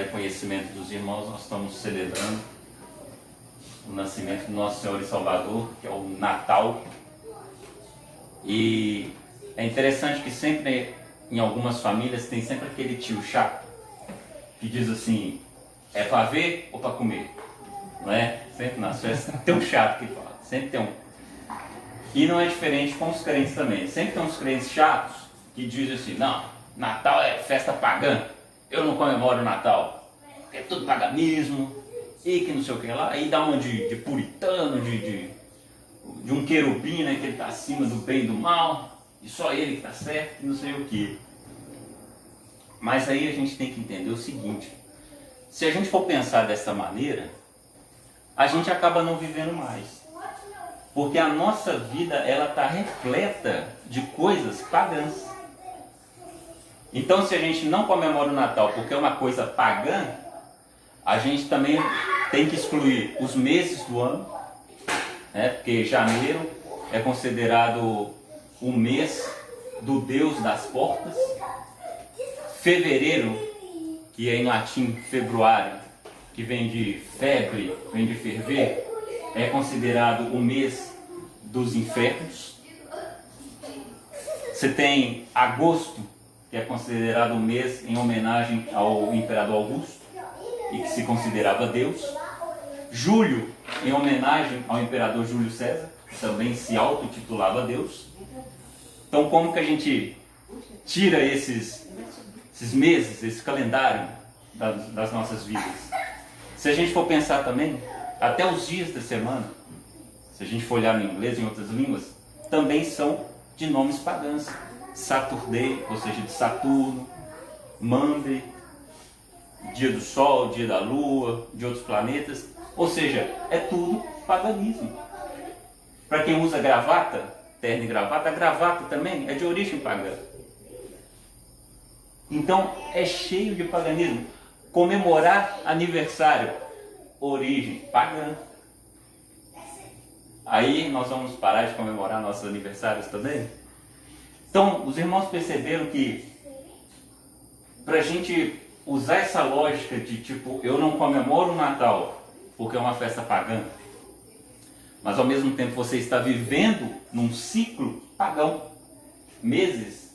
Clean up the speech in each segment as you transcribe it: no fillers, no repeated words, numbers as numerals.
conhecimento dos irmãos, nós estamos celebrando o nascimento do nosso Senhor e Salvador, que é o Natal. E é interessante que sempre, em algumas famílias, tem sempre aquele tio chato que diz assim: é para ver ou para comer? Não é? Sempre nas festas tem um chato que fala, sempre tem um. E não é diferente com os crentes também. Sempre tem uns crentes chatos que dizem assim: não, Natal é festa pagã, eu não comemoro o Natal, é tudo paganismo, e que não sei o que lá. Aí dá uma de puritano, de um querubim, né, que ele está acima do bem e do mal, e só ele que está certo, e não sei o que. Mas aí a gente tem que entender o seguinte: se a gente for pensar dessa maneira, a gente acaba não vivendo mais. Porque a nossa vida, ela está repleta de coisas pagãs. Então, se a gente não comemora o Natal porque é uma coisa pagã, a gente também tem que excluir os meses do ano, né? Porque janeiro é considerado o mês do Deus das portas. Fevereiro, que é em latim februário, que vem de febre, vem de ferver, é considerado o mês dos infernos. Você tem agosto, que é considerado o mês em homenagem ao imperador Augusto e que se considerava Deus. Julho, em homenagem ao imperador Júlio César, que também se autotitulava Deus. Então, como que a gente tira esses meses, esse calendário das nossas vidas? Se a gente for pensar também, até os dias da semana, se a gente for olhar no inglês e em outras línguas, também são de nomes pagãos. Saturday, ou seja, de Saturno, Monday, dia do Sol, dia da Lua, de outros planetas. Ou seja, é tudo paganismo. Para quem usa gravata, terno e gravata, a gravata também é de origem pagã. Então é cheio de paganismo. Comemorar aniversário, origem pagã. Aí nós vamos parar de comemorar nossos aniversários também? Então, os irmãos perceberam que para a gente usar essa lógica de tipo, eu não comemoro o Natal porque é uma festa pagã, mas ao mesmo tempo você está vivendo num ciclo pagão. Meses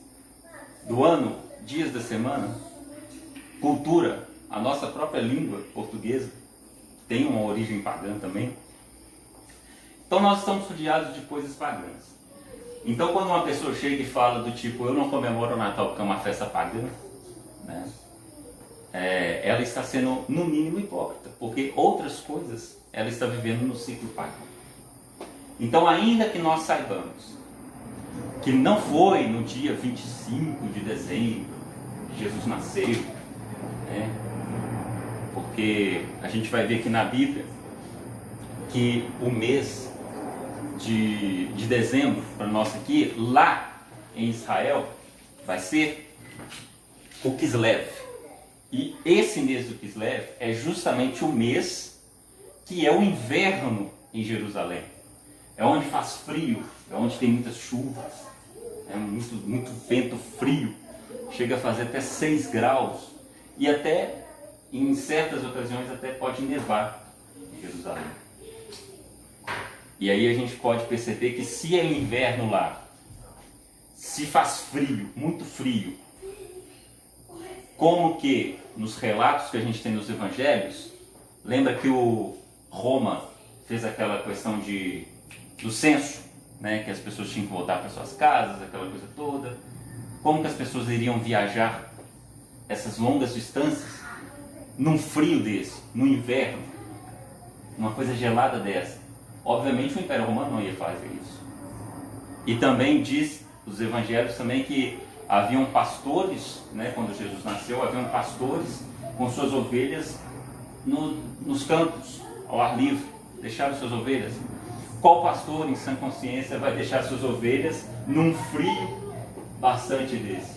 do ano, dias da semana, cultura, a nossa própria língua portuguesa tem uma origem pagã também. Então nós estamos rodeados de coisas pagãs. Então quando uma pessoa chega e fala do tipo, eu não comemoro o Natal porque é uma festa pagã, né? Ela está sendo no mínimo hipócrita, porque outras coisas ela está vivendo no ciclo pagão. Então, ainda que nós saibamos que não foi no dia 25 de dezembro que Jesus nasceu, né? Porque a gente vai ver aqui na Bíblia que o mês de dezembro, para nós aqui, lá em Israel, vai ser o Kislev. E esse mês do Kislev é justamente o mês que é o inverno em Jerusalém. É onde faz frio, é onde tem muitas chuvas, é muito vento frio, chega a fazer até 6 graus e até, em certas ocasiões, até pode nevar em Jerusalém. E aí a gente pode perceber que se é inverno lá, se faz frio, muito frio, como que nos relatos que a gente tem nos evangelhos, lembra que o Roma fez aquela questão do censo, né, que as pessoas tinham que voltar para suas casas, aquela coisa toda. Como que as pessoas iriam viajar essas longas distâncias num frio desse, no inverno, uma coisa gelada dessa? Obviamente o Império Romano não ia fazer isso. E também diz os evangelhos também que haviam pastores, né, quando Jesus nasceu, haviam pastores com suas ovelhas nos campos, ao ar livre, deixaram suas ovelhas. Qual pastor em sã consciência vai deixar suas ovelhas num frio bastante desse?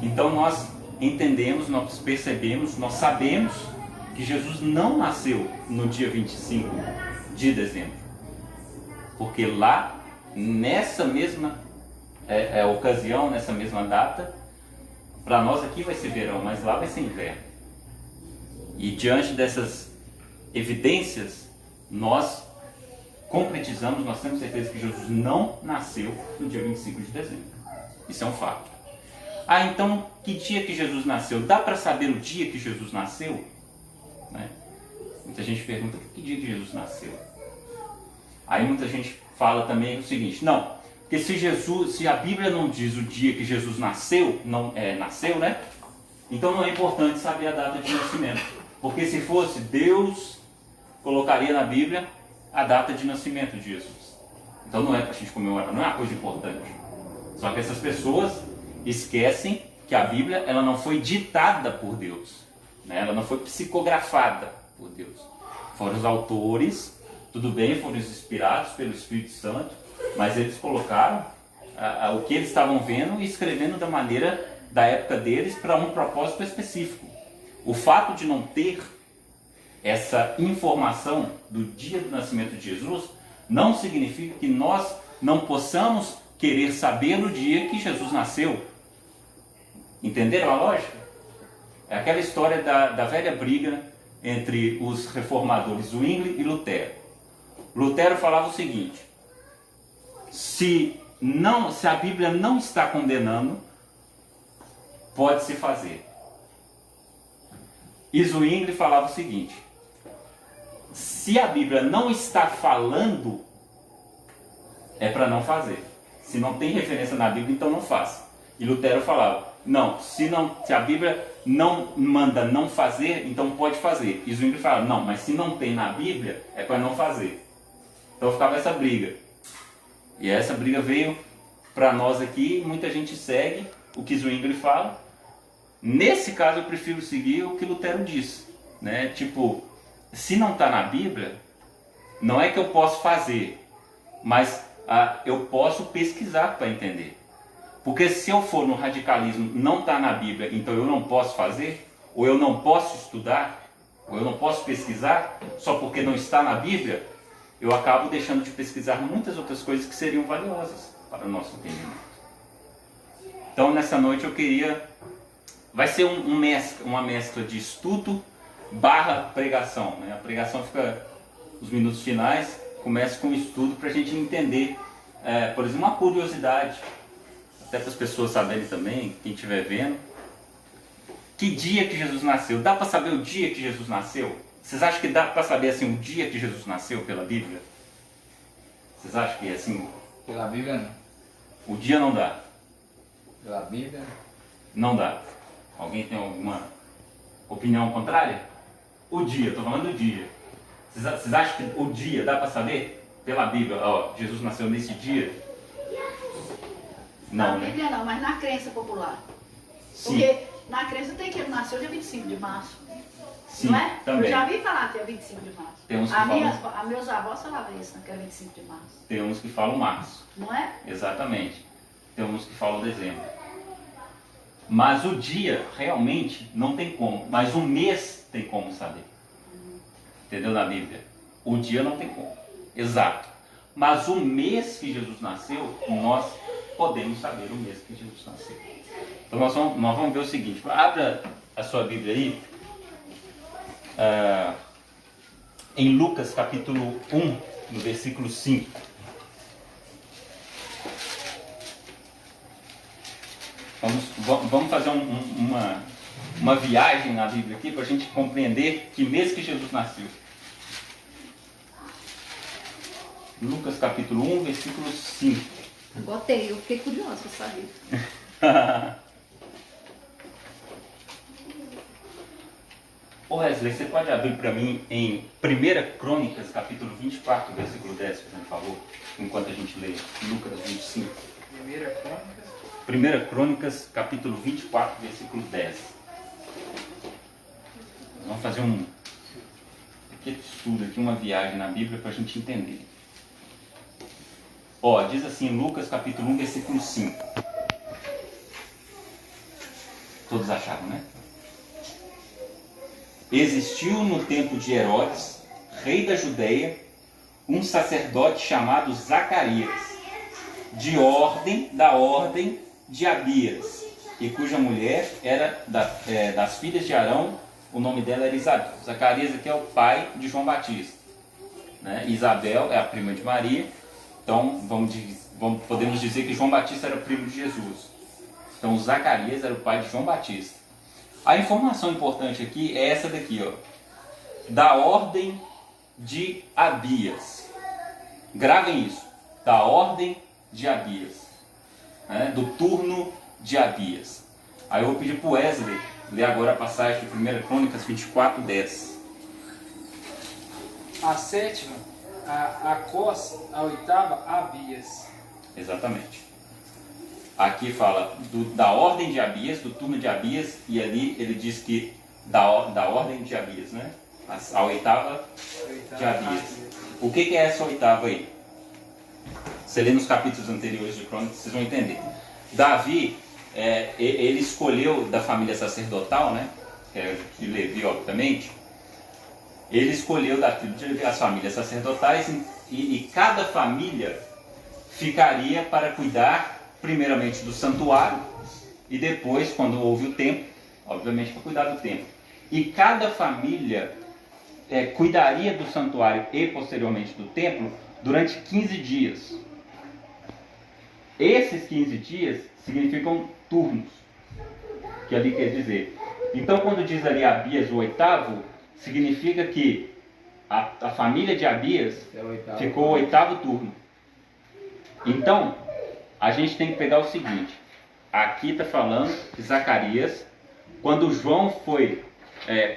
Então nós entendemos, nós percebemos, nós sabemos que Jesus não nasceu no dia 25 de dezembro. Porque lá, nessa mesma ocasião, nessa mesma data, para nós aqui vai ser verão, mas lá vai ser inverno. E diante dessas evidências, nós concretizamos, nós temos certeza que Jesus não nasceu no dia 25 de dezembro. Isso é um fato. Ah, então, que dia que Jesus nasceu? Dá para saber o dia que Jesus nasceu? Né? Muita gente pergunta, que dia que Jesus nasceu? Aí muita gente fala também o seguinte, não, porque se a Bíblia não diz o dia que Jesus nasceu, nasceu, né? Então não é importante saber a data de nascimento. Porque se fosse, Deus colocaria na Bíblia a data de nascimento de Jesus. Então não é para a gente comemorar, não é uma coisa importante. Só que essas pessoas esquecem que a Bíblia ela não foi ditada por Deus, né? Ela não foi psicografada por Deus. Foram os autores, tudo bem, foram inspirados pelo Espírito Santo, mas eles colocaram o que eles estavam vendo e escrevendo da maneira da época deles para um propósito específico. O fato de não ter essa informação do dia do nascimento de Jesus não significa que nós não possamos querer saber o dia que Jesus nasceu. Entenderam a lógica? É aquela história da velha briga entre os reformadores Zwingli e Lutero. Lutero falava o seguinte, se a Bíblia não está condenando, pode-se fazer. E Zwingli falava o seguinte, se a Bíblia não está falando, é para não fazer. Se não tem referência na Bíblia, então não faça. E Lutero falava, não, se a Bíblia não manda não fazer, então pode fazer. E Zwingli falava, não, mas se não tem na Bíblia, é para não fazer. Então ficava essa briga. E essa briga veio para nós aqui, muita gente segue o que Zwingli fala. Nesse caso eu prefiro seguir o que Lutero disse, né? Tipo, se não está na Bíblia, não é que eu posso fazer, mas eu posso pesquisar para entender. Porque se eu for no radicalismo, não está na Bíblia, então eu não posso fazer, ou eu não posso estudar, ou eu não posso pesquisar, só porque não está na Bíblia, eu acabo deixando de pesquisar muitas outras coisas que seriam valiosas para o nosso entendimento. Então nessa noite eu queria... Vai ser uma mescla de estudo / pregação, né? A pregação fica nos minutos finais, começa com o estudo para a gente entender, por exemplo, uma curiosidade, até para as pessoas saberem também, quem estiver vendo, que dia que Jesus nasceu. Dá para saber o dia que Jesus nasceu? Vocês acham que dá para saber assim, o dia que Jesus nasceu pela Bíblia? Vocês acham que é assim? Pela Bíblia não. O dia não dá? Pela Bíblia não dá. Alguém tem alguma opinião contrária? O dia, estou falando do dia. Vocês acham que o dia dá para saber? Pela Bíblia, ó, Jesus nasceu nesse dia? Não, na Bíblia não, mas na crença popular. Sim. Porque na crença tem que ele nasceu dia 25 de março. Sim, não é? também. Eu já vi falar que é 25 de março. Tem uns que falam... Meus avós falavam isso, que era 25 de março. Tem uns que falam março. Não é? Exatamente. Tem uns que falam dezembro. Mas o dia, realmente, não tem como. Mas o mês tem como saber. Entendeu? Na Bíblia. O dia não tem como. Exato. Mas o mês que Jesus nasceu, nós podemos saber o mês que Jesus nasceu. Então nós vamos ver o seguinte. Abra a sua Bíblia aí. Em Lucas capítulo 1, no versículo 5. Vamos fazer uma viagem na Bíblia aqui para a gente compreender que mês que Jesus nasceu. Lucas capítulo 1, versículo 5. Botei, eu fiquei curiosa para saber. Ô Wesley, você pode abrir para mim em 1 Crônicas, capítulo 24, versículo 10, por favor, enquanto a gente lê Lucas 25. 1 Crônicas, capítulo 24, versículo 10. Vamos fazer um pequeno estudo aqui, uma viagem na Bíblia para a gente entender. Ó, diz assim, Lucas capítulo 1, versículo 5. Todos acharam, né? Existiu no tempo de Herodes, rei da Judeia, um sacerdote chamado Zacarias, da ordem de Abias, e cuja mulher era das filhas de Arão, o nome dela era Isabel. Zacarias aqui é o pai de João Batista, né? Isabel é a prima de Maria. Então podemos dizer que João Batista era primo de Jesus. Então Zacarias era o pai de João Batista. A informação importante aqui é essa daqui, ó, da ordem de Abias. Gravem isso, da ordem de Abias, né? Do turno de Abias. Aí eu vou pedir para o Wesley ler agora a passagem de 1 Crônicas 24:10. A sétima, a Acós, a oitava, a Abias. Exatamente. Aqui fala da ordem de Abias, do turno de Abias, e ali ele diz que da ordem de Abias, né? A oitava de Abias. O que é essa oitava aí? Você lê nos capítulos anteriores de Crônicas, vocês vão entender. Davi, ele escolheu da família sacerdotal, né? Que é de Levi, obviamente. Ele escolheu da tribo de Levi as famílias sacerdotais e cada família ficaria para cuidar primeiramente do santuário e depois, quando houve o templo, obviamente para cuidar do templo. E cada família cuidaria do santuário e posteriormente do templo durante 15 dias. Esses 15 dias significam turnos, que ali quer dizer. Então, quando diz ali Abias o oitavo, significa que a família de Abias ficou o oitavo turno. Então, a gente tem que pegar o seguinte: aqui está falando de Zacarias, quando João foi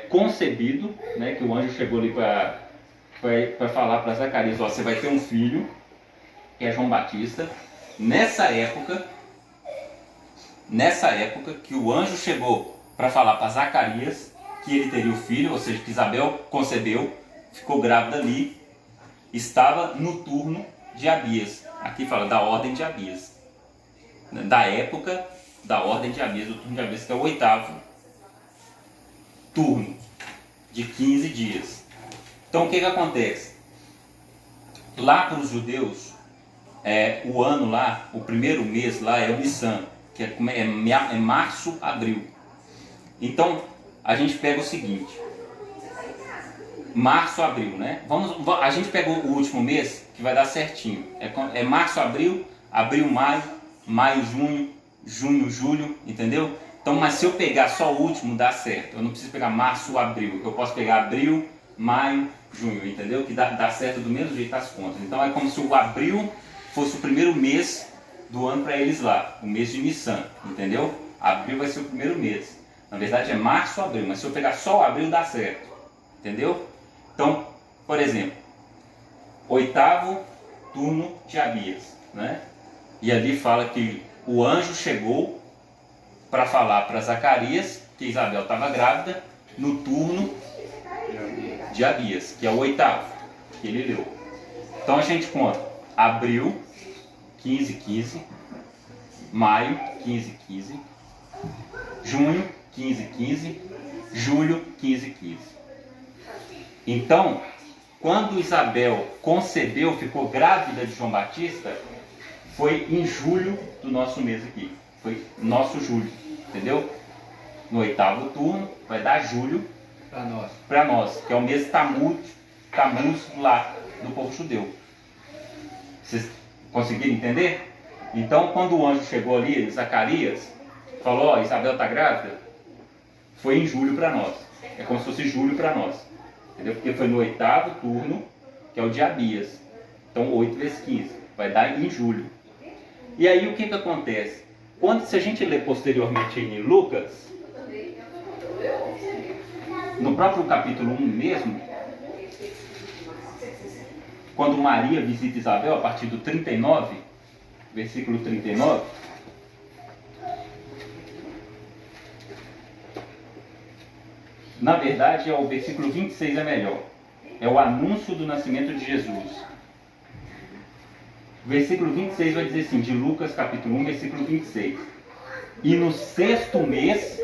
concebido, né, que o anjo chegou ali para falar para Zacarias: ó, você vai ter um filho, que é João Batista. Nessa época que o anjo chegou para falar para Zacarias que ele teria o filho, ou seja, que Isabel concebeu, ficou grávida ali, estava no turno de Abias. Aqui fala da ordem de Abias, da época da ordem de Abias, do turno de Abias, que é o oitavo turno de 15 dias. Então o que acontece? Lá para os judeus, o ano lá, o primeiro mês lá é o Nissan, que é março, abril. Então a gente pega o seguinte: março, abril, né? A gente pega o último mês, que vai dar certinho. É março, abril, maio, maio, junho, junho, julho, entendeu? Então, mas se eu pegar só o último, dá certo. Eu não preciso pegar março, abril. Eu posso pegar abril, maio, junho, entendeu? Que dá certo do mesmo jeito as contas. Então é como se o abril fosse o primeiro mês do ano para eles lá, o mês de Nissan, entendeu? Abril vai ser o primeiro mês. Na verdade é março, abril, mas se eu pegar só o abril dá certo, entendeu? Então, por exemplo, oitavo turno de Abias, né? E ali fala que o anjo chegou para falar para Zacarias que Isabel estava grávida no turno de Abias, que é o oitavo que ele leu. Então a gente conta abril, 15, maio, 15, junho, 15, julho, 15. Então, quando Isabel concebeu, ficou grávida de João Batista, foi em julho do nosso mês aqui. Foi nosso julho, entendeu? No oitavo turno, vai dar julho para nós, que é o mês Tamuz lá do povo judeu. Vocês conseguiram entender? Então, quando o anjo chegou ali, em Zacarias, falou: ó, Isabel está grávida, foi em julho para nós. É como se fosse julho para nós, entendeu? Porque foi no oitavo turno, que é o de Abias. Então, 8 vezes 15, vai dar em julho. E aí, o que acontece? Se a gente ler posteriormente em Lucas, no próprio capítulo 1 mesmo, quando Maria visita Isabel, a partir do 39, versículo 39, na verdade o versículo 26 é melhor, é o anúncio do nascimento de Jesus. O versículo 26 vai dizer assim, de Lucas capítulo 1, versículo 26: e no 6º mês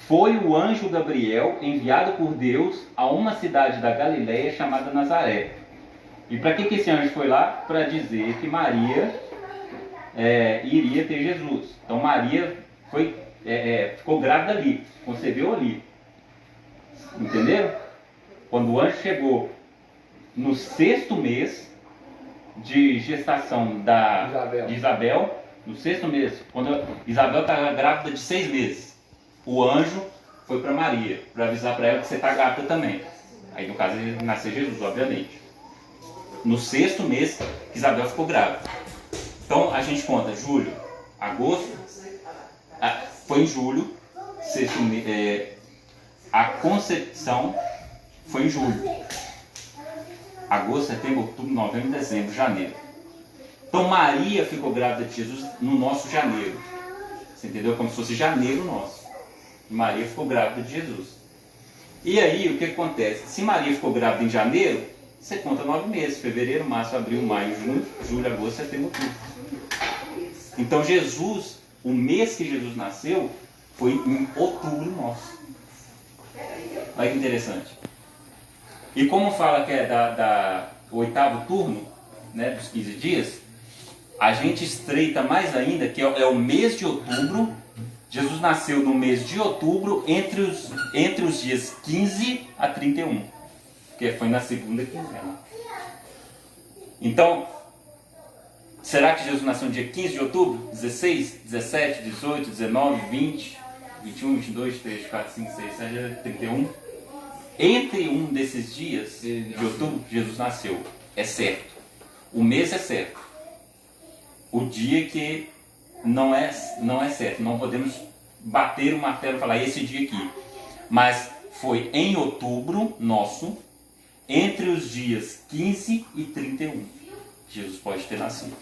foi o anjo Gabriel enviado por Deus a uma cidade da Galileia chamada Nazaré. E para que esse anjo foi lá? Para dizer que Maria iria ter Jesus. Então Maria ficou grávida ali, concebeu ali. Entenderam? Quando o anjo chegou no 6º mês de gestação de Isabel, no 6º mês, quando Isabel estava grávida de 6 meses, o anjo foi para Maria, para avisar para ela que você está grávida também. Aí no caso ele nasceu Jesus, obviamente. No 6º mês que Isabel ficou grávida. Então a gente conta julho, agosto, foi em julho, a concepção foi em julho. Agosto, setembro, outubro, novembro, dezembro, janeiro. Então Maria ficou grávida de Jesus no nosso janeiro. Você entendeu? Como se fosse janeiro nosso. E Maria ficou grávida de Jesus. E aí o que acontece? Se Maria ficou grávida em janeiro, você conta 9 meses. Fevereiro, março, abril, maio, junho, julho, agosto, setembro, outubro. Então Jesus, o mês que Jesus nasceu, foi em outubro nosso. Olha que interessante. E como fala que é o 8º turno, né, dos 15 dias, a gente estreita mais ainda, que é o mês de outubro. Jesus nasceu no mês de outubro, entre os dias 15 a 31, que foi na segunda quinzena. Então, será que Jesus nasceu no dia 15 de outubro? 16, 17, 18, 19, 20, 21, 22, 23, 24, 25, 26, 27, 31? Entre um desses dias de outubro, Jesus nasceu. É certo. O mês é certo. O dia que não é certo. Não podemos bater o martelo e falar esse dia aqui. Mas foi em outubro nosso, entre os dias 15 e 31. Jesus pode ter nascido.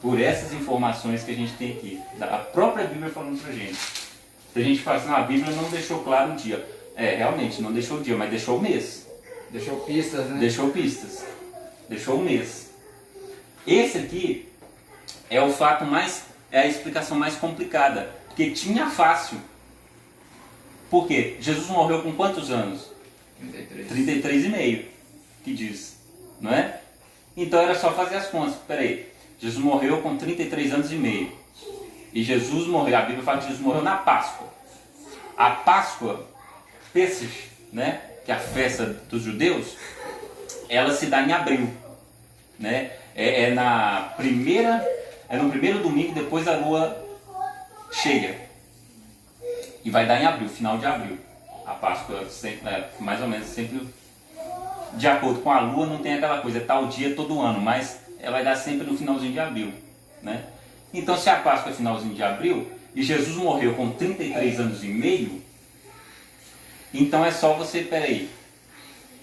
Por essas informações que a gente tem aqui. A própria Bíblia falando pra gente. Se a gente fala assim, a Bíblia não deixou claro o dia. Realmente, não deixou o dia, mas deixou o mês. Deixou pistas, né? Deixou pistas. Deixou o mês. Esse aqui é o fato mais, é a explicação mais complicada. Porque tinha fácil. Por quê? Jesus morreu com quantos anos? 33,5, que diz. Não é? Então era só fazer as contas. Peraí. Jesus morreu com 33 anos e meio. E Jesus morreu, a Bíblia fala que Jesus morreu na Páscoa. A Páscoa, Pesach, né, que é a festa dos judeus, ela se dá em abril, né? No primeiro domingo depois da lua cheia. E vai dar em abril, final de abril. A Páscoa sempre, mais ou menos sempre de acordo com a lua, não tem aquela coisa, é tal dia todo ano, mas ela vai dar sempre no finalzinho de abril, né? Então se a Páscoa é finalzinho de abril e Jesus morreu com 33 anos e meio, então é só você,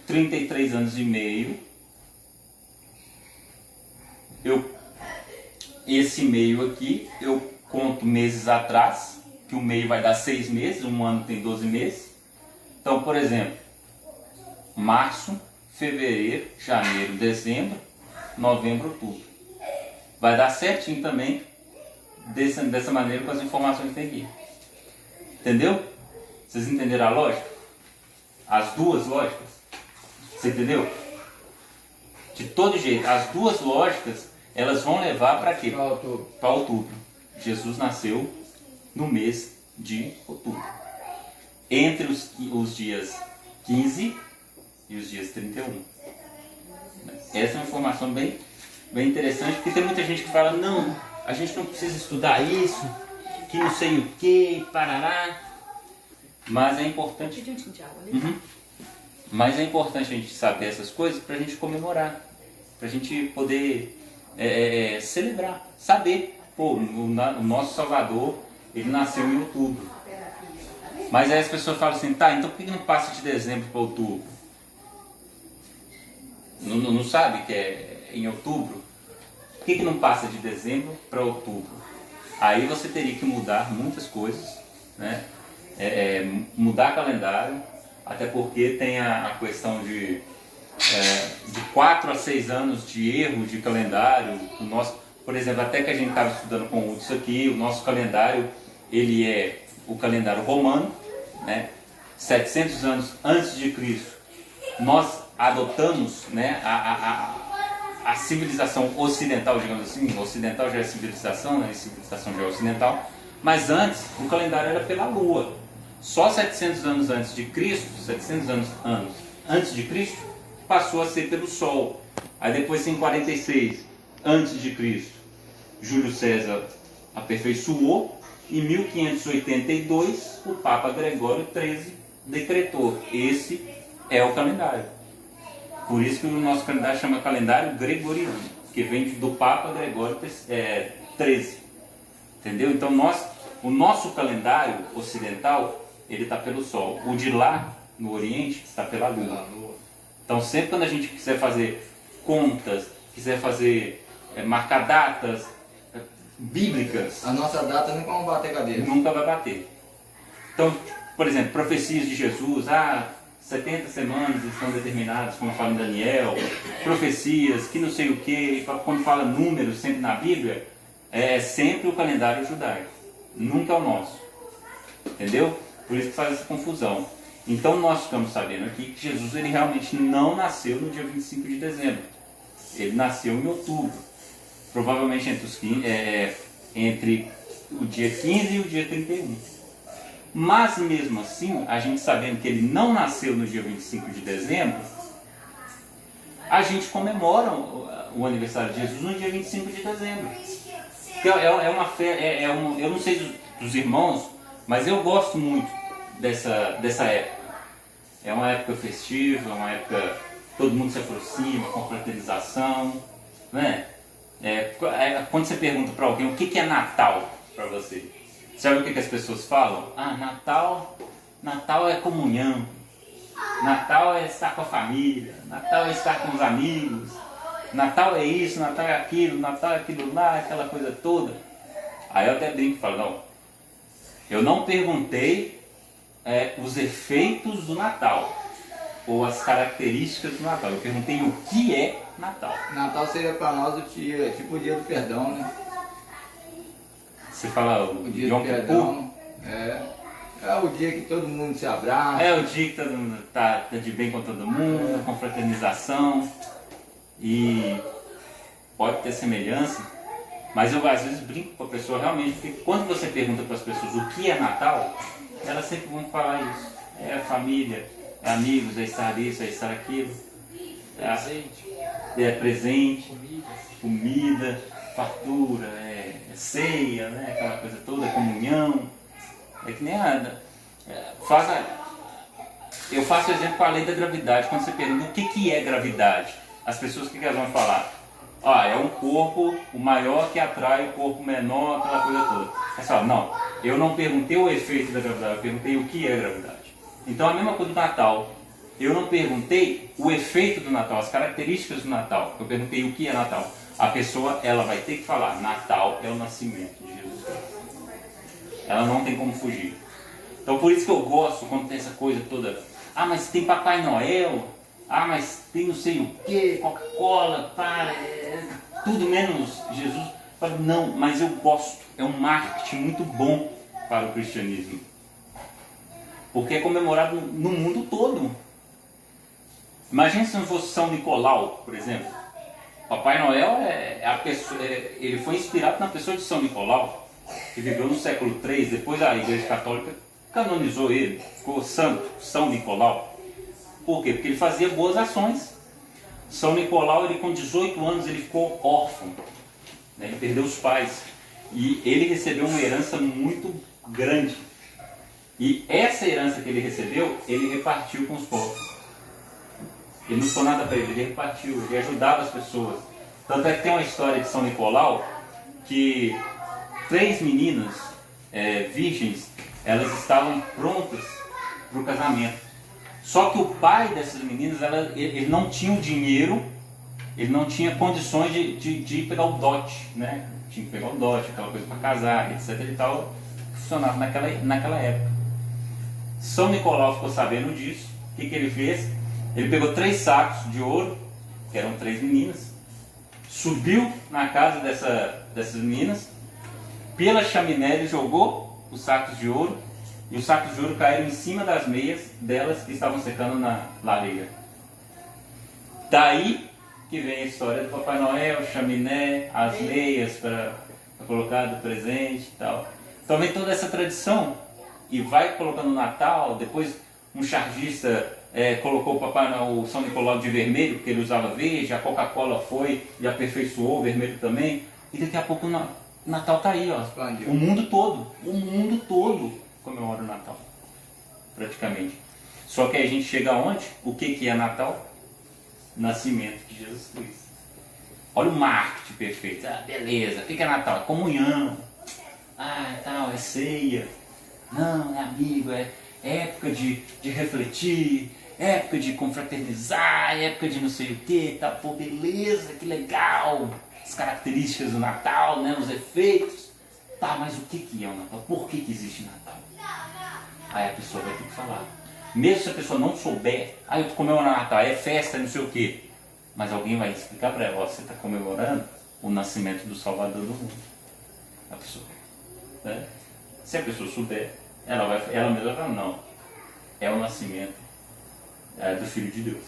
33 anos e meio, esse meio aqui, eu conto meses atrás, que o meio vai dar 6 meses, um ano tem 12 meses. Então, por exemplo, março, fevereiro, janeiro, dezembro, novembro, outubro. Vai dar certinho também, dessa maneira, com as informações que tem aqui. Entendeu? Vocês entenderam a lógica? As duas lógicas? Você entendeu? De todo jeito, as duas lógicas, elas vão levar para quê? Para outubro. Jesus nasceu no mês de outubro. Entre os dias 15 e os dias 31. Essa é uma informação bem interessante, porque tem muita gente que fala, não, a gente não precisa estudar isso, que não sei o que, parará. Mas é importante. Mas é importante a gente saber essas coisas para a gente comemorar, para a gente poder celebrar, saber. Pô, o nosso Salvador, ele nasceu em outubro. Mas aí as pessoas falam assim, tá, então por que não passa de dezembro para outubro? Não sabe que é em outubro? Por que não passa de dezembro para outubro? Aí você teria que mudar muitas coisas, né? Mudar calendário, até porque tem a questão de 4 a 6 anos de erro de calendário. Por exemplo, até que a gente estava estudando com o Hudson aqui, o nosso calendário, ele é o calendário romano, né? 700 anos antes de Cristo, nós adotamos, né, a civilização ocidental, digamos assim. O ocidental já é civilização, né? A civilização já é ocidental. Mas antes, o calendário era pela lua. Só 700 anos antes de Cristo, 700 anos antes de Cristo, passou a ser pelo Sol. Aí depois, em 46 antes de Cristo, Júlio César aperfeiçoou. Em 1582, o Papa Gregório XIII decretou: esse é o calendário. Por isso que o nosso calendário chama calendário gregoriano, que vem do Papa Gregório XIII. Entendeu? Então o nosso calendário ocidental, ele está pelo Sol. O de lá, no Oriente, está pela Lua. Então sempre quando a gente quiser fazer contas, quiser fazer, marcar datas bíblicas, A nossa data nunca vai bater cabeça. nunca vai bater. Então, por exemplo, profecias de Jesus, 70 semanas estão determinadas, como fala em Daniel, profecias, que não sei o que, quando fala números sempre na Bíblia, é sempre o calendário judaico, nunca é o nosso. Entendeu? Por isso que faz essa confusão. Então nós estamos sabendo aqui que Jesus ele realmente não nasceu no dia 25 de dezembro. Ele nasceu em outubro. Provavelmente entre o dia 15 e o dia 31. Mas mesmo assim, a gente sabendo que ele não nasceu no dia 25 de dezembro, a gente comemora o aniversário de Jesus no dia 25 de dezembro. É uma fé, eu não sei dos irmãos, mas eu gosto muito dessa época. É uma época festiva, é uma época todo mundo se aproxima, com fraternização, né? Quando você pergunta para alguém o que é Natal para você, sabe o que as pessoas falam? Natal é comunhão, Natal é estar com a família, Natal é estar com os amigos, Natal é isso, Natal é aquilo lá, aquela coisa toda. Aí eu até brinco e falo, não, eu não perguntei os efeitos do Natal, ou as características do Natal, eu perguntei o que é Natal. Natal seria para nós tipo o dia do perdão, né? Você fala O dia Yom do Kippur? perdão. É o dia que todo mundo se abraça. É o dia que todo mundo tá de bem com todo mundo, com fraternização. E pode ter semelhança, mas eu às vezes brinco com a pessoa realmente, porque quando você pergunta para as pessoas o que é Natal, elas sempre vão falar isso. É família, é amigos, é estar isso, é estar aquilo. É presente, comida, fartura, ceia, né? Aquela coisa toda, comunhão. É que nem eu faço exemplo com a lei da gravidade. Quando você pergunta o que é gravidade, as pessoas o que elas vão falar? É um corpo, o maior que atrai o corpo menor, aquela coisa toda. Mas fala, não, eu não perguntei o efeito da gravidade, eu perguntei o que é gravidade. Então a mesma coisa do Natal. Eu não perguntei o efeito do Natal, as características do Natal. Eu perguntei o que é Natal. A pessoa, ela vai ter que falar, Natal é o nascimento de Jesus Cristo. Ela não tem como fugir. Então por isso que eu gosto quando tem essa coisa toda. Mas tem Papai Noel. Mas tem não sei o que, Coca-Cola, tudo menos Jesus. Eu falo, não, mas eu gosto. É um marketing muito bom para o cristianismo. Porque é comemorado no mundo todo. Imagina se não fosse São Nicolau, por exemplo. Papai Noel ele foi inspirado na pessoa de São Nicolau, que viveu no século III, depois a Igreja Católica canonizou ele, ficou santo, São Nicolau. Por quê? Porque ele fazia boas ações. São Nicolau, ele com 18 anos, ele ficou órfão, né? Ele perdeu os pais. E ele recebeu uma herança muito grande. E essa herança que ele recebeu, ele repartiu com os pobres. Ele não ficou nada para ele repartiu, ele ajudava as pessoas. Tanto é que tem uma história de São Nicolau que 3 meninas virgens, elas estavam prontas para o casamento. Só que o pai dessas meninas, ele não tinha o dinheiro, ele não tinha condições de pegar o dote, né? Tinha que pegar o dote, aquela coisa para casar, etc. e tal, que funcionava naquela época. São Nicolau ficou sabendo disso, o que ele fez? Ele pegou 3 sacos de ouro, que eram 3 meninas, subiu na casa dessas meninas, pela chaminé ele jogou os sacos de ouro, e os sacos de ouro caíram em cima das meias delas que estavam secando na lareira. Daí que vem a história do Papai Noel, chaminé, as meias para colocar do presente e tal. Então vem toda essa tradição e vai colocando o Natal, depois um chargista colocou o Papai Noel, o São Nicolau de vermelho, porque ele usava verde, a Coca-Cola foi e aperfeiçoou o vermelho também, e daqui a pouco o Natal está aí, ó. Expandiu. O mundo todo comemora o Natal, praticamente. Só que aí a gente chega aonde? O que é Natal? Nascimento de Jesus Cristo. Olha o marketing perfeito. Ah, beleza, o que é Natal? É comunhão. Ah, tal, é ceia. Não, é amigo, é época de refletir, época de confraternizar, época de não sei o que, tá, pô, beleza, que legal. As características do Natal, né, os efeitos. Tá, mas o que é o Natal? Por que existe Natal? Aí a pessoa vai ter que falar. Mesmo se a pessoa não souber, eu tô comemorando Natal, é festa, não sei o que. Mas alguém vai explicar para ela, você está comemorando o nascimento do Salvador do mundo. A pessoa, né? Se a pessoa souber, ela mesma vai falar, não, é o nascimento do Filho de Deus.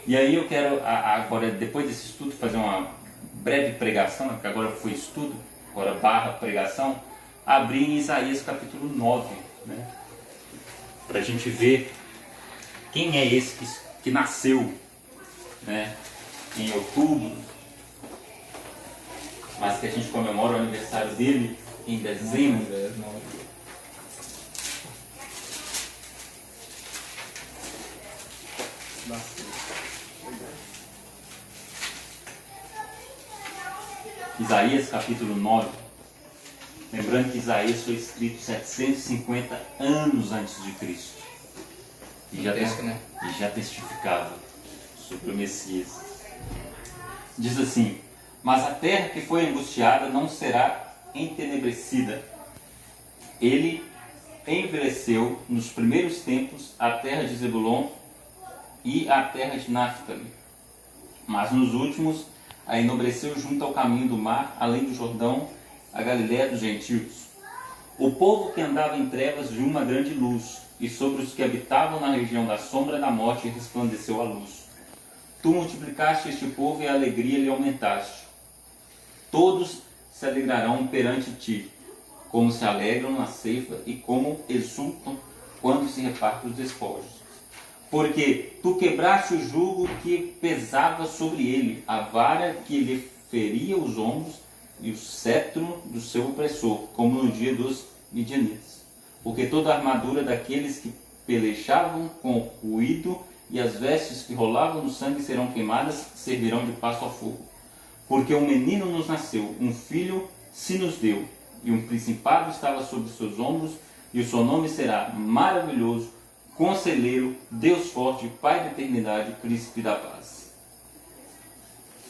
E aí eu quero, agora, depois desse estudo, fazer uma breve pregação, que agora foi estudo, agora barra pregação, abrir em Isaías capítulo 9, né? Para a gente ver quem é esse que nasceu, né, em outubro, mas que a gente comemora o aniversário dele em dezembro. Isaías capítulo 9. Lembrando que Isaías foi escrito 750 anos antes de Cristo. E já testificava sobre o Messias. Diz assim: mas a terra que foi angustiada não será entenebrecida. Ele envelheceu nos primeiros tempos a terra de Zebulon e a terra de Naftali. Mas nos últimos a enobreceu junto ao caminho do mar, além do Jordão, a Galiléia dos gentios. O povo que andava em trevas viu uma grande luz, e sobre os que habitavam na região da sombra da morte resplandeceu a luz. Tu multiplicaste este povo e a alegria lhe aumentaste. Todos se alegrarão perante ti, como se alegram na ceifa e como exultam quando se repartem os despojos. Porque tu quebraste o jugo que pesava sobre ele, a vara que lhe feria os ombros e o cetro do seu opressor, como no dia dos midianitas. Porque toda a armadura daqueles que pelejavam com ruído e as vestes que rolavam no sangue serão queimadas, servirão de pasto ao fogo. Porque um menino nos nasceu, um filho se nos deu, e um principado estava sobre seus ombros, e o seu nome será Maravilhoso, Conselheiro, Deus Forte, Pai da Eternidade, Príncipe da Paz.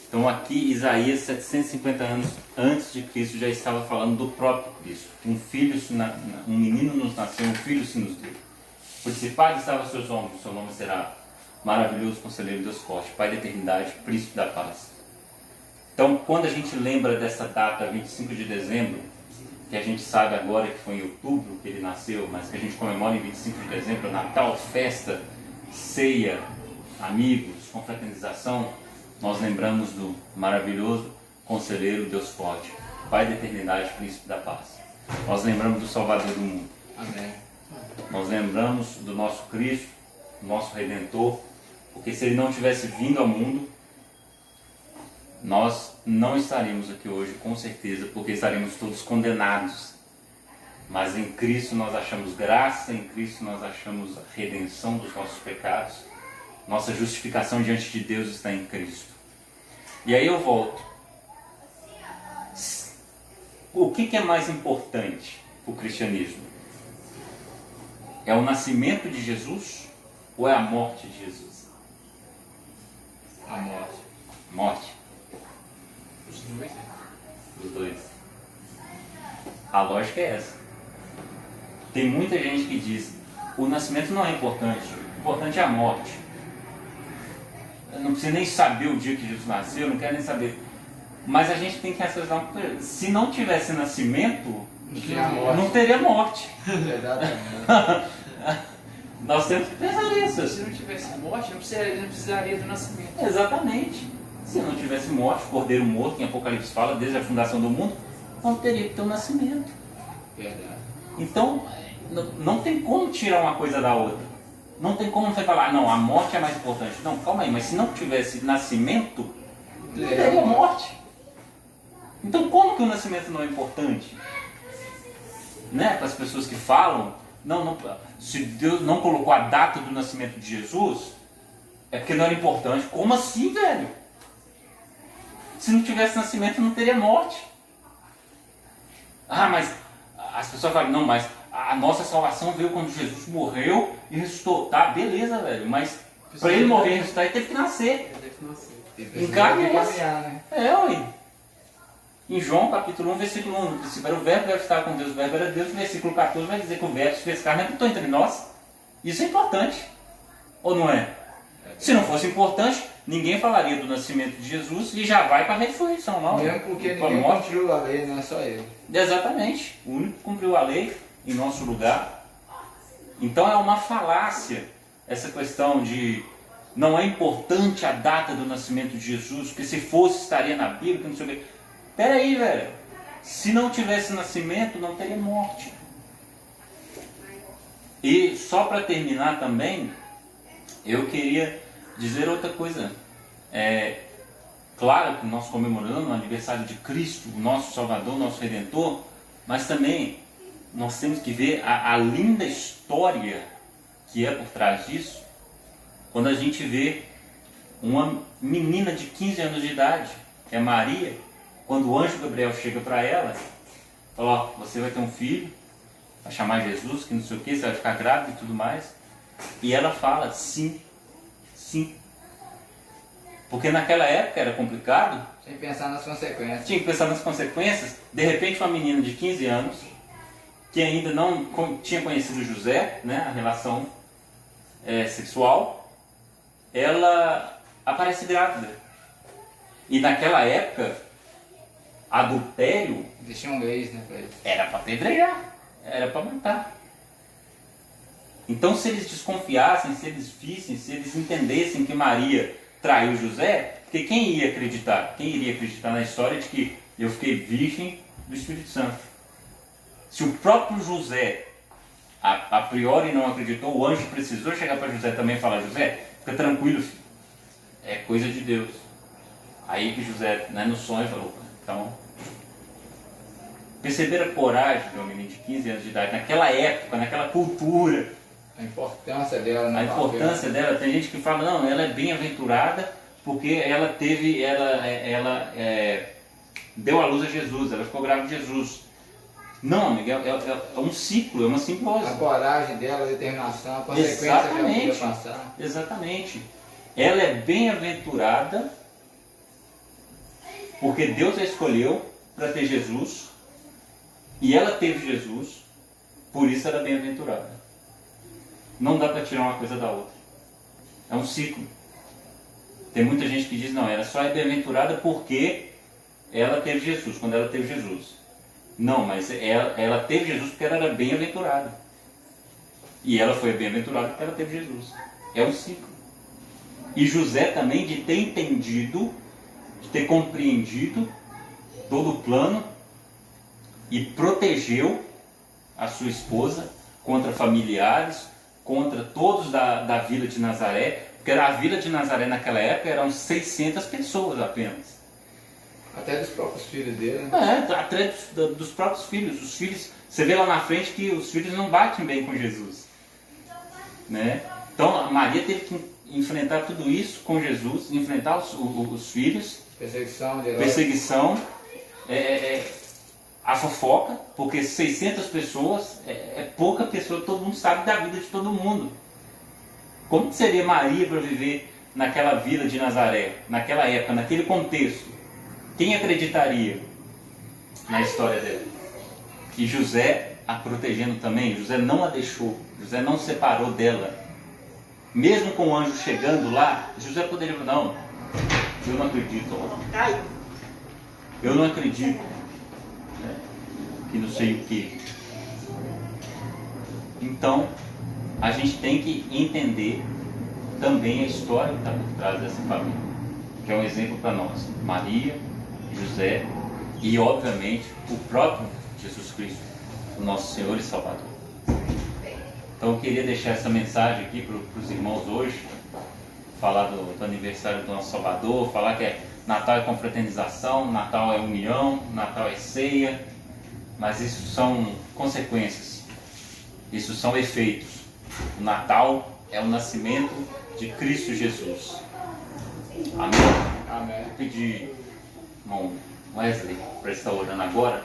Então aqui Isaías, 750 anos antes de Cristo, já estava falando do próprio Cristo. Um menino nos nasceu, um filho se nos deu. O principado estava aos seus ombros, seu nome será Maravilhoso, Conselheiro, Deus Forte, Pai da Eternidade, Príncipe da Paz. Então, quando a gente lembra dessa data, 25 de dezembro, que a gente sabe agora que foi em outubro que ele nasceu, mas que a gente comemora em 25 de dezembro, Natal, festa, ceia, amigos, confraternização, nós lembramos do maravilhoso Conselheiro, Deus Forte, Pai da Eternidade, Príncipe da Paz. Nós lembramos do Salvador do mundo. Amém. Nós lembramos do nosso Cristo, nosso Redentor, porque se ele não tivesse vindo ao mundo, nós não estaríamos aqui hoje, com certeza, porque estaremos todos condenados. Mas em Cristo nós achamos graça, em Cristo nós achamos a redenção dos nossos pecados. Nossa justificação diante de Deus está em Cristo. E aí eu volto. O que é mais importante para o cristianismo? É o nascimento de Jesus ou é a morte de Jesus? A morte. Morte. Os dois. Os dois. A lógica é essa. Tem muita gente que diz: o nascimento não é importante, o importante é a morte. Eu não precisa nem saber o dia que Jesus nasceu, não quero nem saber. Mas a gente tem que acessar uma coisa: se não tivesse nascimento, não teria morte. Exatamente. Nós temos que pensar nisso. Se não tivesse morte, não precisaria do nascimento. Exatamente. Se não tivesse morte, cordeiro morto, em Apocalipse fala, desde a fundação do mundo, não teria que ter um nascimento. Verdade. Então, não tem como tirar uma coisa da outra. Não tem como você falar, não, a morte é mais importante. Não, calma aí, mas se não tivesse nascimento, não teria morte. Então como que o nascimento não é importante? Né? Para as pessoas que falam, não, se Deus não colocou a data do nascimento de Jesus, é porque não era importante. Como assim, velho? Se não tivesse nascimento, não teria morte. Ah, mas as pessoas falam, não, mas a nossa salvação veio quando Jesus morreu e ressuscitou. Tá, beleza, velho, mas para ele morrer e ressuscitar, ele teve que nascer. Encarne esse. Né? Ué. Em João capítulo 1, versículo 1, o verbo estava com Deus, o verbo era Deus. No versículo 14 vai dizer que o verbo se fez carne e habitou entre nós. Isso é importante, ou não é? Se não fosse importante, ninguém falaria do nascimento de Jesus e já vai para a ressurreição, não. Mesmo porque ninguém cumpriu a lei, não é só ele. Exatamente, o único que cumpriu a lei em nosso lugar. Então é uma falácia essa questão de não é importante a data do nascimento de Jesus, porque se fosse estaria na Bíblia, que não sei o quê. Pera aí, velho, se não tivesse nascimento não teria morte. E só para terminar também, eu queria dizer outra coisa. Claro que nós comemoramos o aniversário de Cristo, o nosso Salvador, o nosso Redentor, mas também nós temos que ver a linda história que é por trás disso, quando a gente vê uma menina de 15 anos de idade, que é Maria, quando o anjo Gabriel chega para ela, fala, ó, você vai ter um filho, vai chamar Jesus, que não sei o que, você vai ficar grávida e tudo mais, e ela fala, sim, sim. Porque naquela época era complicado. Sem pensar nas consequências. Tinha que pensar nas consequências. De repente uma menina de 15 anos, que ainda não tinha conhecido José, né, a relação sexual, ela aparece grávida. E naquela época, adultério Existiam leis, né, pra eles. era para apedrejar, era para matar. Então se eles desconfiassem, se eles vissem, se eles entendessem que Maria traiu José, porque quem ia acreditar? Quem iria acreditar na história de que eu fiquei virgem do Espírito Santo? Se o próprio José a priori não acreditou, o anjo precisou chegar para José também e falar, José, fica tranquilo, filho, é coisa de Deus. Aí que José, né, no sonho, falou, então, perceberam a coragem de uma menina de 15 anos de idade, naquela época, naquela cultura, A importância dela. a importância dela. Tem gente que fala, não, ela é bem-aventurada porque ela teve, ela deu à luz a Jesus, ela ficou grávida de Jesus. Não, amiga, é um ciclo, é uma simbiose. A coragem dela, a determinação, a consequência que ela podia passar. Exatamente. Ela é bem-aventurada porque Deus a escolheu para ter Jesus e ela teve Jesus, por isso ela é bem-aventurada. Não dá para tirar uma coisa da outra. É um ciclo. Tem muita gente que diz, não, ela só é bem-aventurada porque ela teve Jesus, quando ela teve Jesus. Não, mas ela teve Jesus porque ela era bem-aventurada. E ela foi bem-aventurada porque ela teve Jesus. É um ciclo. E José também de ter entendido, de ter compreendido todo o plano e protegeu a sua esposa contra familiares, contra todos da vila de Nazaré, porque a vila de Nazaré naquela época eram 600 pessoas apenas. Até dos próprios filhos dele, né? Até dos próprios filhos. Os filhos, você vê lá na frente que os filhos não batem bem com Jesus, né? Então a Maria teve que enfrentar tudo isso com Jesus, enfrentar os filhos, perseguição, a fofoca, porque 600 pessoas é pouca pessoa, todo mundo sabe da vida de todo mundo. Como que seria Maria para viver naquela vila de Nazaré, naquela época, naquele contexto? Quem acreditaria na história dela? Que José a protegendo também, José não a deixou, José não separou dela. Mesmo com o anjo chegando lá, José poderia falar, não, eu não acredito, eu não acredito, né, que não sei o que. Então, a gente tem que entender também a história que está por trás dessa família, que é um exemplo para nós. Maria, José e, obviamente, o próprio Jesus Cristo, do nosso Senhor e Salvador. Então eu queria deixar essa mensagem aqui para os irmãos hoje, falar do aniversário do nosso Salvador, falar que Natal é confraternização, Natal é união, Natal é ceia, mas isso são consequências, isso são efeitos. O Natal é o nascimento de Cristo Jesus. Amém? Amém. Vou pedir, irmão Wesley, para estar orando agora,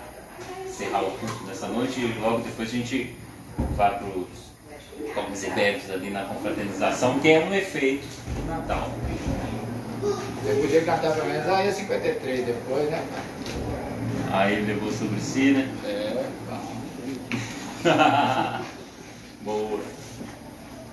encerrar o culto dessa noite e logo depois a gente vai para os comes e bebes ali na confraternização, que é um efeito do Natal. Você podia cantar pelo menos aí 53 depois, né? Aí ele levou sobre si, né? Boa.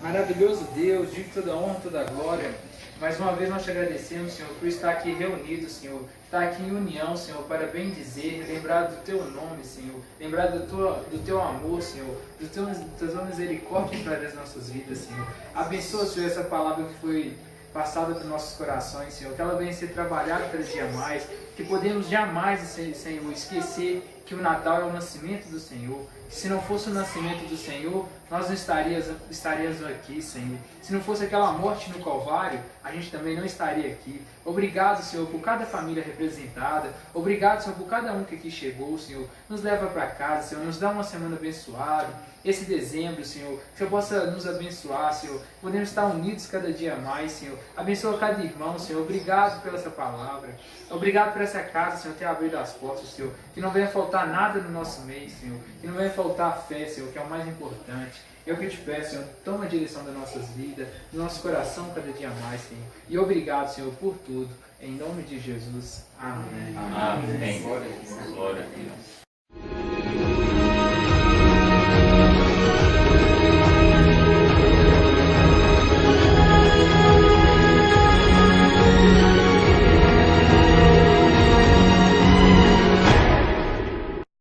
Maravilhoso Deus, digo toda honra, toda glória. Mais uma vez nós te agradecemos, Senhor, por estar aqui reunido, Senhor. Estar aqui em união, Senhor, para bem dizer, lembrar do Teu nome, Senhor. Lembrar do Teu amor, Senhor. Da Tua misericórdia para as nossas vidas, Senhor. Abençoa, Senhor, essa palavra que foi passada para nossos corações, Senhor. Que ela venha ser trabalhada cada dia mais. Que podemos jamais, Senhor, esquecer que o Natal é o nascimento do Senhor. Se não fosse o nascimento do Senhor, nós não estaríamos aqui, Senhor. Se não fosse aquela morte no Calvário, a gente também não estaria aqui. Obrigado, Senhor, por cada família representada. Obrigado, Senhor, por cada um que aqui chegou, Senhor. Nos leva para casa, Senhor. Nos dá uma semana abençoada. Esse dezembro, Senhor, que o Senhor possa nos abençoar, Senhor. Podemos estar unidos cada dia mais, Senhor. Abençoa cada irmão, Senhor. Obrigado pela essa palavra. Obrigado por essa casa, Senhor, ter abrido as portas, Senhor. Que não venha faltar nada no nosso meio, Senhor. Que não venha faltar a fé, Senhor, que é o mais importante. Eu que te peço, Senhor, toma a direção das nossas vidas, do nosso coração cada dia mais, Senhor. E obrigado, Senhor, por tudo. Em nome de Jesus. Amém. Amém. Glória a Deus.